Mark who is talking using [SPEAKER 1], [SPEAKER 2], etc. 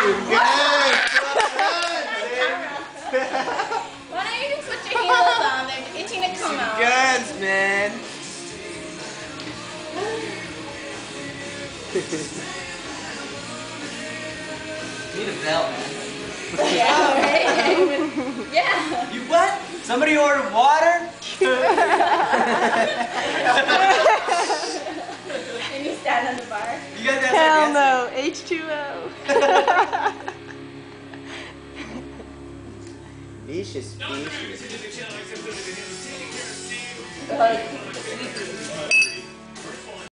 [SPEAKER 1] Why don't you just put your heels on? They're itching to come out.
[SPEAKER 2] Guns, man.
[SPEAKER 3] Need a belt, man.
[SPEAKER 1] Yeah, right? Yeah.
[SPEAKER 3] You what? Somebody ordered water?
[SPEAKER 1] Can you stand on the bar?
[SPEAKER 3] You guys have
[SPEAKER 4] Hell
[SPEAKER 3] that
[SPEAKER 4] no, H2O.
[SPEAKER 2] Vicious, vicious.
[SPEAKER 1] Like,